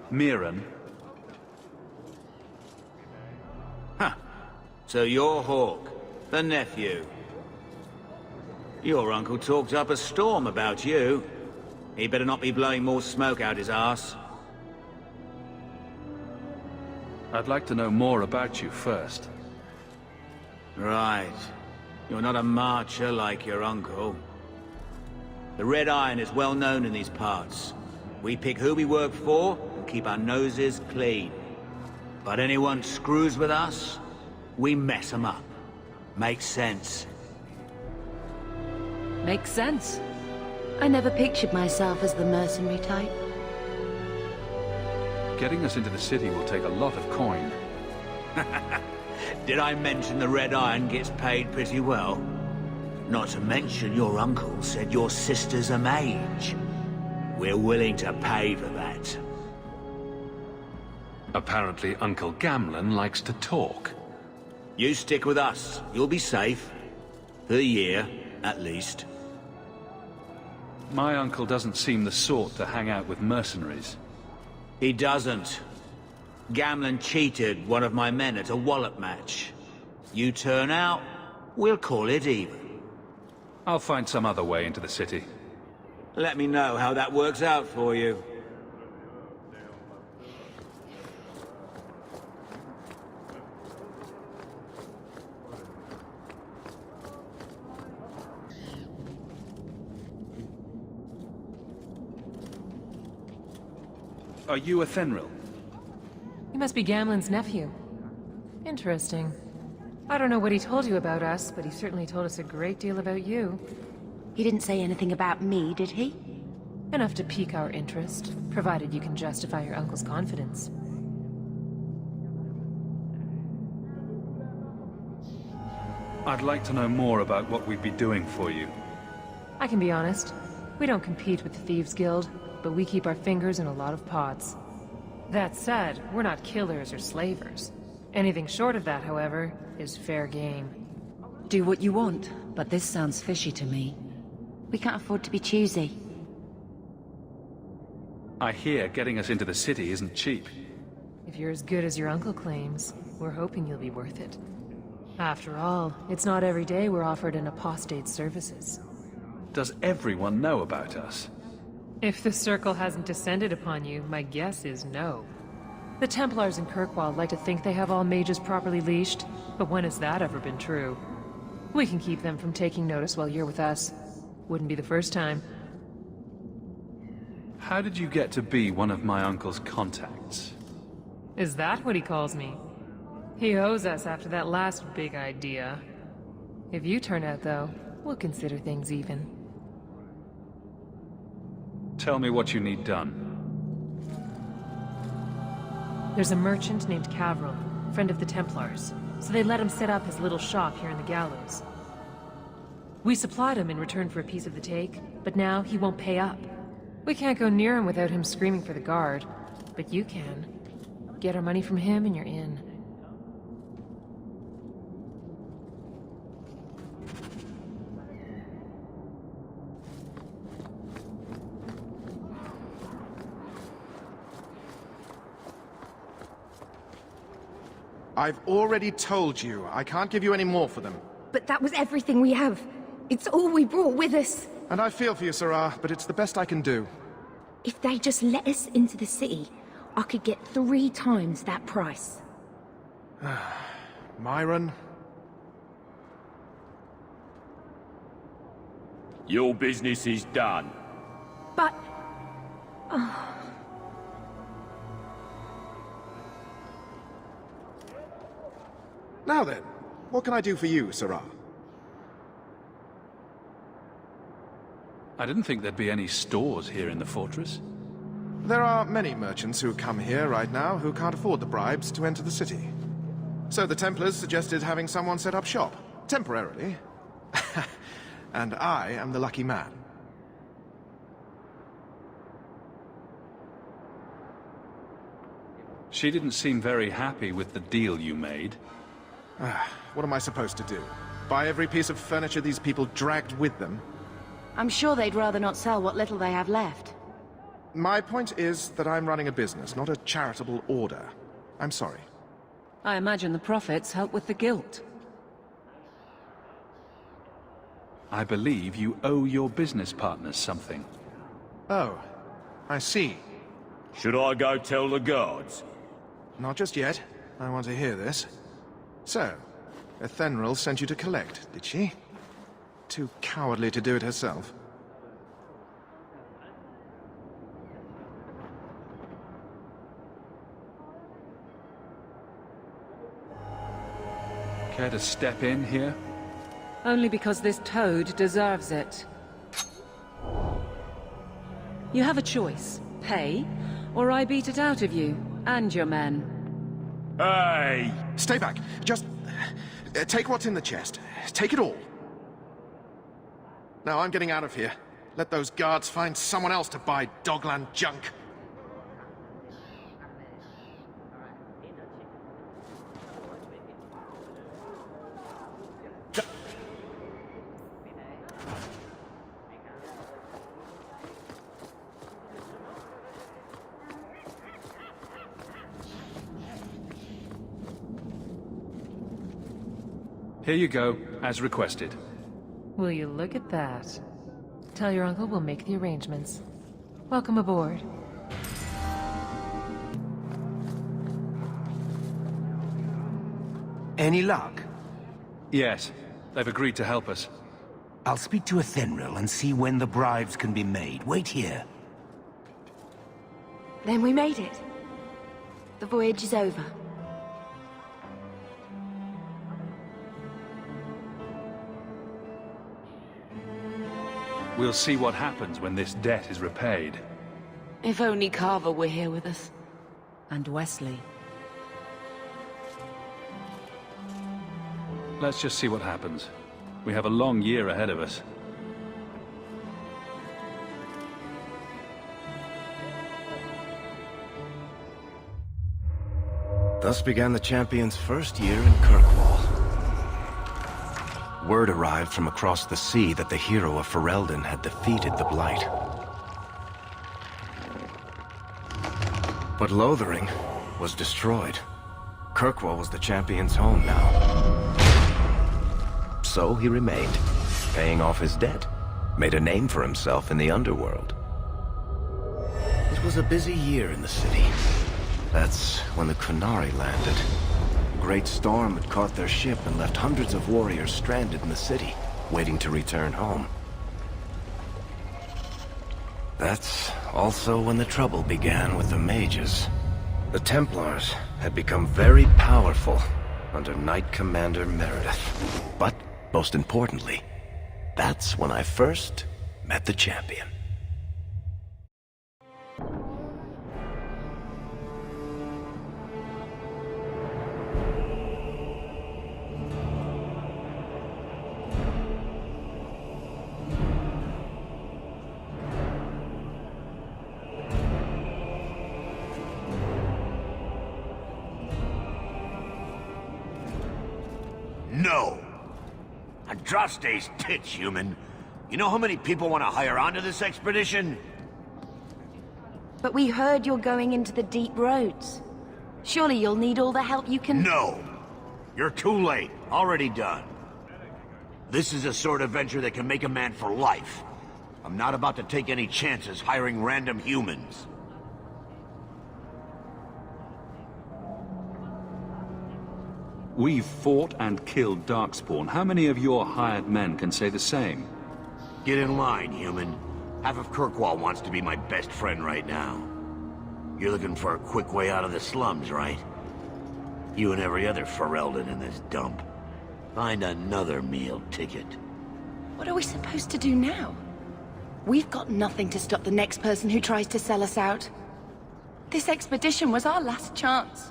Miran. Huh. So you're Hawk, the nephew. Your uncle talked up a storm about you. He better not be blowing more smoke out his arse. I'd like to know more about you first. Right. You're not a marcher like your uncle. The Red Iron is well known in these parts. We pick who we work for and keep our noses clean. But anyone screws with us, we mess them up. Makes sense. Makes sense. I never pictured myself as the mercenary type. Getting us into the city will take a lot of coin. Did I mention the Red Iron gets paid pretty well? Not to mention your uncle said your sister's a mage. We're willing to pay for that. Apparently Uncle Gamlen likes to talk. You stick with us. You'll be safe. For a year, at least. My uncle doesn't seem the sort to hang out with mercenaries. He doesn't. Gamlen cheated one of my men at a wallop match. You turn out, we'll call it even. I'll find some other way into the city. Let me know how that works out for you. Are you a Fenril? You must be Gamlen's nephew. Interesting. I don't know what he told you about us, but he certainly told us a great deal about you. He didn't say anything about me, did he? Enough to pique our interest, provided you can justify your uncle's confidence. I'd like to know more about what we'd be doing for you. I can be honest. We don't compete with the Thieves Guild, but we keep our fingers in a lot of pots. That said, we're not killers or slavers. Anything short of that, however, is fair game. Do what you want, but this sounds fishy to me. We can't afford to be choosy. I hear getting us into the city isn't cheap. If you're as good as your uncle claims, we're hoping you'll be worth it. After all, it's not every day we're offered an apostate's services. Does everyone know about us? If the Circle hasn't descended upon you, my guess is no. The Templars in Kirkwall like to think they have all mages properly leashed, but when has that ever been true? We can keep them from taking notice while you're with us. Wouldn't be the first time. How did you get to be one of my uncle's contacts? Is that what he calls me? He owes us after that last big idea. If you turn out, though, we'll consider things even. Tell me what you need done. There's a merchant named Cavril, friend of the Templars, so they let him set up his little shop here in the gallows. We supplied him in return for a piece of the take, but now he won't pay up. We can't go near him without him screaming for the guard, but you can. Get our money from him and you're in. I've already told you, I can't give you any more for them. But that was everything we have. It's all we brought with us. And I feel for you, Sera, but it's the best I can do. If they just let us into the city, I could get 3 times that price. Myron? Your business is done. But... Now then, what can I do for you, Sera? I didn't think there'd be any stores here in the fortress. There are many merchants who come here right now who can't afford the bribes to enter the city. So the Templars suggested having someone set up shop, temporarily. And I am the lucky man. She didn't seem very happy with the deal you made. What am I supposed to do? Buy every piece of furniture these people dragged with them? I'm sure they'd rather not sell what little they have left. My point is that I'm running a business, not a charitable order. I'm sorry. I imagine the profits help with the guilt. I believe you owe your business partners something. Oh, I see. Should I go tell the guards? Not just yet. I want to hear this. So, Ethenril sent you to collect, did she? Too cowardly to do it herself. Care to step in here? Only because this toad deserves it. You have a choice. Pay, or I beat it out of you, and your men. Hey! Stay back. Just... take what's in the chest. Take it all. Now I'm getting out of here. Let those guards find someone else to buy Dogland junk. Here you go, as requested. Will you look at that? Tell your uncle we'll make the arrangements. Welcome aboard. Any luck? Yes, they've agreed to help us. I'll speak to Ethenril and see when the bribes can be made. Wait here. Then we made it. The voyage is over. We'll see what happens when this debt is repaid. If only Carver were here with us. And Wesley. Let's just see what happens. We have a long year ahead of us. Thus began the champion's first year in Kirkwall. Word arrived from across the sea that the hero of Ferelden had defeated the Blight. But Lothering was destroyed. Kirkwall was the champion's home now. So he remained, paying off his debt, made a name for himself in the underworld. It was a busy year in the city. That's when the Kunari landed. A great storm had caught their ship and left hundreds of warriors stranded in the city, waiting to return home. That's also when the trouble began with the mages. The Templars had become very powerful under Knight Commander Meredith. But, most importantly, that's when I first met the champion. No! Andraste's tits, human. You know how many people want to hire onto this expedition? But we heard you're going into the deep roads. Surely you'll need all the help you can... No! You're too late. Already done. This is a sort of venture that can make a man for life. I'm not about to take any chances hiring random humans. We've fought and killed Darkspawn. How many of your hired men can say the same? Get in line, human. Half of Kirkwall wants to be my best friend right now. You're looking for a quick way out of the slums, right? You and every other Ferelden in this dump. Find another meal ticket. What are we supposed to do now? We've got nothing to stop the next person who tries to sell us out. This expedition was our last chance.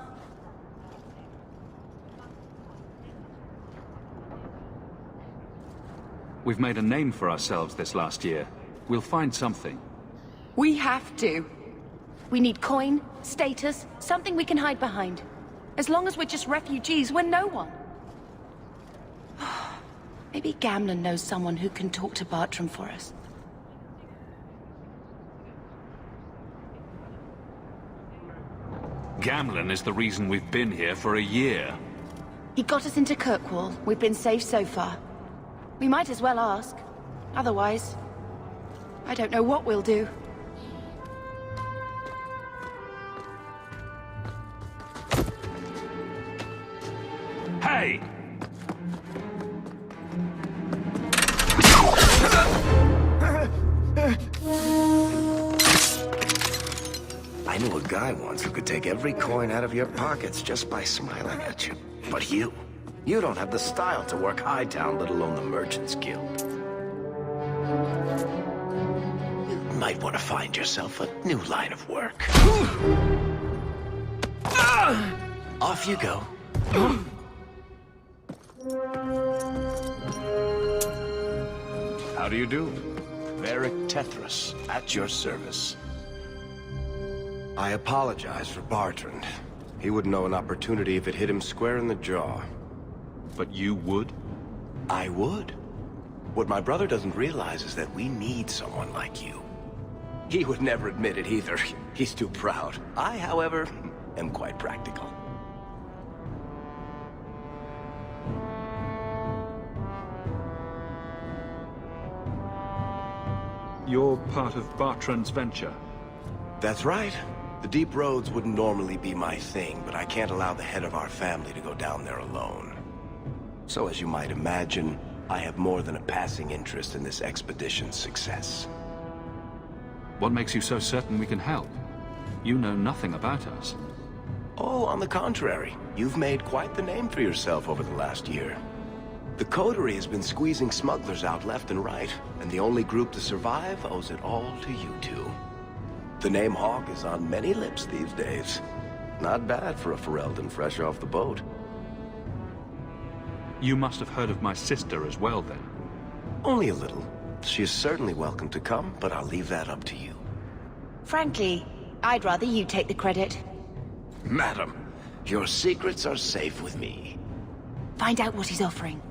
We've made a name for ourselves this last year. We'll find something. We have to. We need coin, status, something we can hide behind. As long as we're just refugees, we're no one. Maybe Gamlen knows someone who can talk to Bartram for us. Gamlen is the reason we've been here for a year. He got us into Kirkwall. We've been safe so far. We might as well ask. Otherwise, I don't know what we'll do. Hey! I knew a guy once who could take every coin out of your pockets just by smiling at you. But you don't have the style to work Hightown, let alone the Merchants Guild. You might want to find yourself a new line of work. Off you go. How do you do? Varric Tethras, at your service. I apologize for Bartrand. He wouldn't know an opportunity if it hit him square in the jaw. But you would? I would. What my brother doesn't realize is that we need someone like you. He would never admit it either. He's too proud. I, however, am quite practical. You're part of Bartrand's venture. That's right. The deep roads wouldn't normally be my thing, but I can't allow the head of our family to go down there alone. So as you might imagine, I have more than a passing interest in this expedition's success. What makes you so certain we can help? You know nothing about us. Oh, on the contrary. You've made quite the name for yourself over the last year. The Coterie has been squeezing smugglers out left and right, and the only group to survive owes it all to you two. The name Hawk is on many lips these days. Not bad for a Ferelden fresh off the boat. You must have heard of my sister as well, then. Only a little. She is certainly welcome to come, but I'll leave that up to you. Frankly, I'd rather you take the credit. Madam, your secrets are safe with me. Find out what he's offering.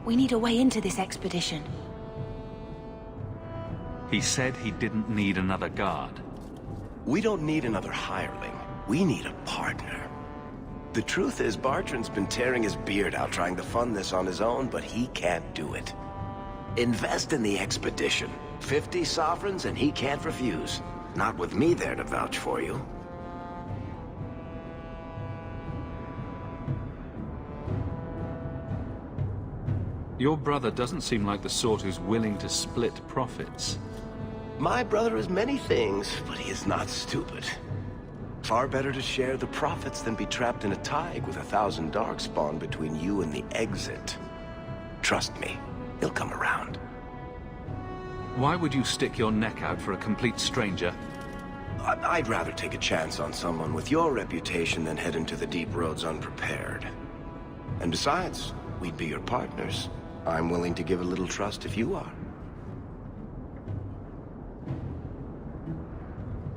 We need a way into this expedition. He said he didn't need another guard. We don't need another hireling. We need a partner. The truth is, Bartrand's been tearing his beard out trying to fund this on his own, but he can't do it. Invest in the expedition. 50 sovereigns and he can't refuse. Not with me there to vouch for you. Your brother doesn't seem like the sort who's willing to split profits. My brother is many things, but he is not stupid. Far better to share the profits than be trapped in a tide with 1,000 darkspawn between you and the exit. Trust me, he'll come around. Why would you stick your neck out for a complete stranger? I'd rather take a chance on someone with your reputation than head into the deep roads unprepared. And besides, we'd be your partners. I'm willing to give a little trust if you are.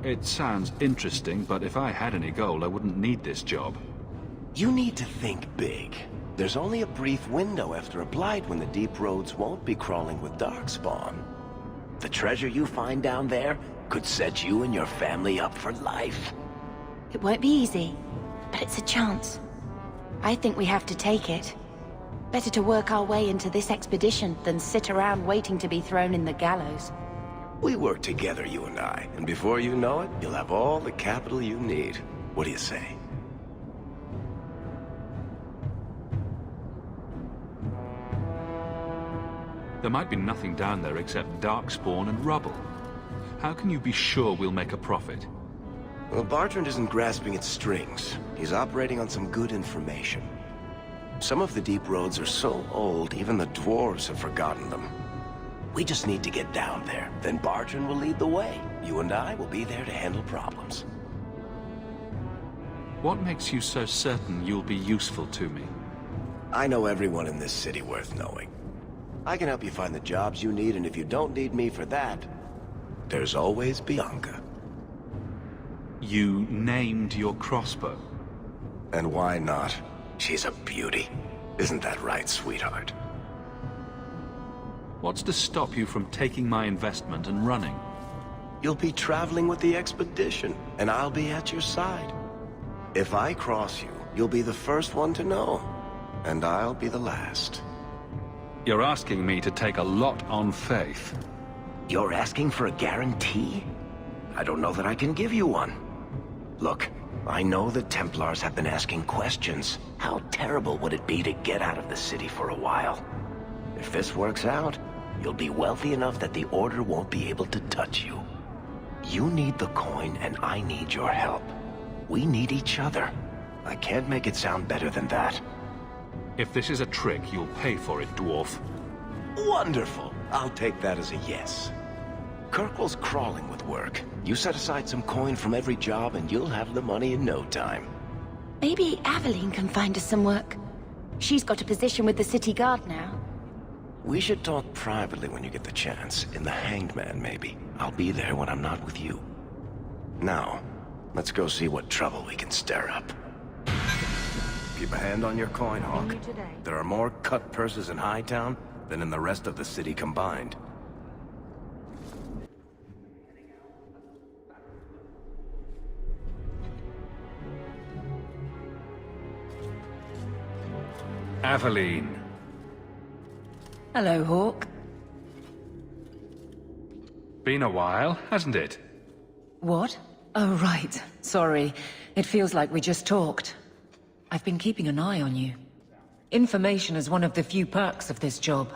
It sounds interesting, but if I had any gold, I wouldn't need this job. You need to think big. There's only a brief window after a blight when the deep roads won't be crawling with darkspawn. The treasure you find down there could set you and your family up for life. It won't be easy, but it's a chance. I think we have to take it. Better to work our way into this expedition than sit around waiting to be thrown in the gallows. We work together, you and I, and before you know it, you'll have all the capital you need. What do you say? There might be nothing down there except darkspawn and rubble. How can you be sure we'll make a profit? Well, Bartrand isn't grasping at strings. He's operating on some good information. Some of the deep roads are so old, even the dwarves have forgotten them. We just need to get down there. Then Bartrand will lead the way. You and I will be there to handle problems. What makes you so certain you'll be useful to me? I know everyone in this city worth knowing. I can help you find the jobs you need, and if you don't need me for that, there's always Bianca. You named your crossbow. And why not? She's a beauty. Isn't that right, sweetheart? What's to stop you from taking my investment and running? You'll be traveling with the expedition, and I'll be at your side. If I cross you, you'll be the first one to know. And I'll be the last. You're asking me to take a lot on faith. You're asking for a guarantee? I don't know that I can give you one. Look, I know the Templars have been asking questions. How terrible would it be to get out of the city for a while? If this works out, you'll be wealthy enough that the Order won't be able to touch you. You need the coin, and I need your help. We need each other. I can't make it sound better than that. If this is a trick, you'll pay for it, dwarf. Wonderful. I'll take that as a yes. Kirkwall's crawling with work. You set aside some coin from every job and you'll have the money in no time. Maybe Aveline can find us some work. She's got a position with the city guard now. We should talk privately when you get the chance. In the Hanged Man, maybe. I'll be there when I'm not with you. Now, let's go see what trouble we can stir up. Keep a hand on your coin, Hawk. There are more cut purses in Hightown than in the rest of the city combined. Aveline. Hello, Hawk. Been a while, hasn't it? What? Oh, right. Sorry. It feels like we just talked. I've been keeping an eye on you. Information is one of the few perks of this job.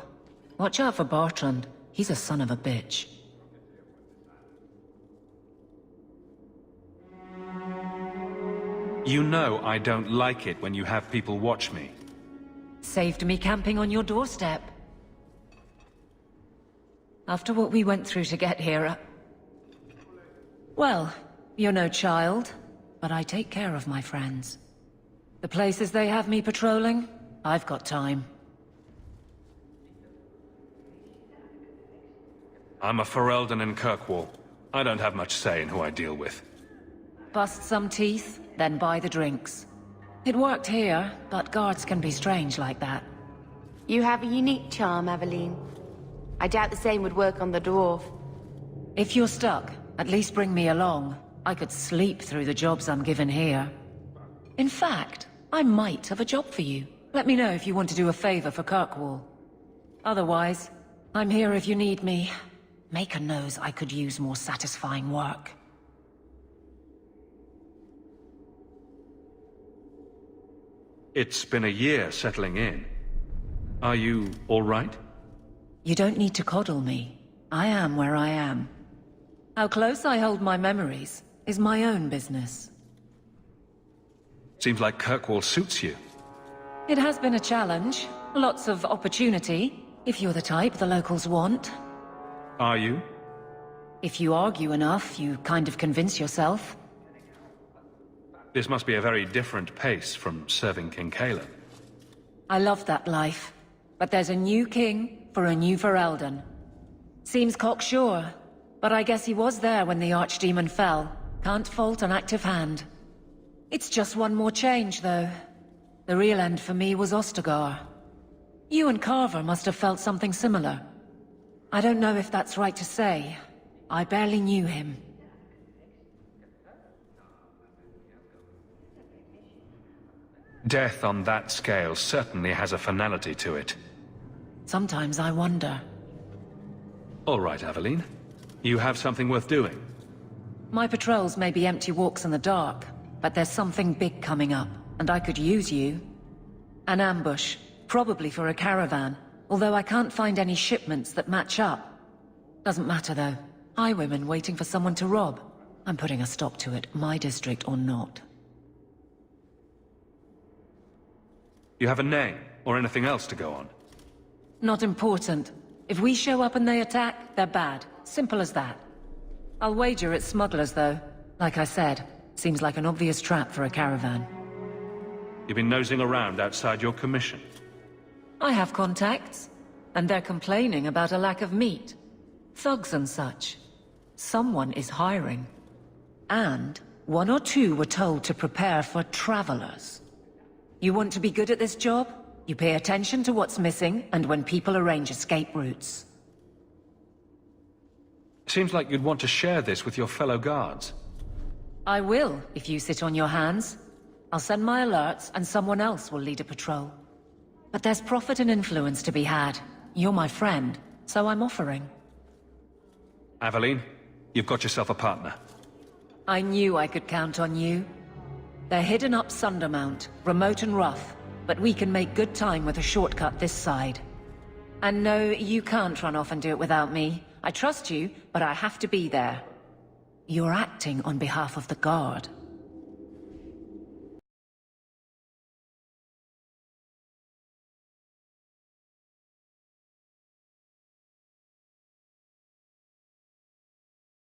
Watch out for Bartrand. He's a son of a bitch. You know I don't like it when you have people watch me. Saved me camping on your doorstep. After what we went through to get here, well, you're no child, but I take care of my friends. The places they have me patrolling, I've got time. I'm a Ferelden in Kirkwall. I don't have much say in who I deal with. Bust some teeth, then buy the drinks. It worked here, but guards can be strange like that. You have a unique charm, Aveline. I doubt the same would work on the dwarf. If you're stuck, at least bring me along. I could sleep through the jobs I'm given here. In fact, I might have a job for you. Let me know if you want to do a favor for Kirkwall. Otherwise, I'm here if you need me. Maker knows I could use more satisfying work. It's been a year settling in. Are you all right? You don't need to coddle me. I am where I am. How close I hold my memories is my own business. Seems like Kirkwall suits you. It has been a challenge. Lots of opportunity, if you're the type the locals want. Are you? If you argue enough, you kind of convince yourself. This must be a very different pace from serving King Caleb. I love that life. But there's a new king for a new Ferelden. Seems cocksure, but I guess he was there when the Archdemon fell. Can't fault an active hand. It's just one more change, though. The real end for me was Ostagar. You and Carver must have felt something similar. I don't know if that's right to say. I barely knew him. Death on that scale certainly has a finality to it. Sometimes I wonder. All right, Aveline. You have something worth doing. My patrols may be empty walks in the dark, but there's something big coming up, and I could use you. An ambush, probably for a caravan, although I can't find any shipments that match up. Doesn't matter, though. Highwaymen waiting for someone to rob. I'm putting a stop to it, my district or not. You have a name, or anything else to go on? Not important. If we show up and they attack, they're bad. Simple as that. I'll wager it's smugglers, though. Like I said, seems like an obvious trap for a caravan. You've been nosing around outside your commission. I have contacts, and they're complaining about a lack of meat. Thugs and such. Someone is hiring. And one or two were told to prepare for travelers. You want to be good at this job? You pay attention to what's missing, and when people arrange escape routes. Seems like you'd want to share this with your fellow guards. I will, if you sit on your hands. I'll send my alerts, and someone else will lead a patrol. But there's profit and influence to be had. You're my friend, so I'm offering. Aveline, you've got yourself a partner. I knew I could count on you. They're hidden up Sundermount, remote and rough, but we can make good time with a shortcut this side. And no, you can't run off and do it without me. I trust you, but I have to be there. You're acting on behalf of the Guard.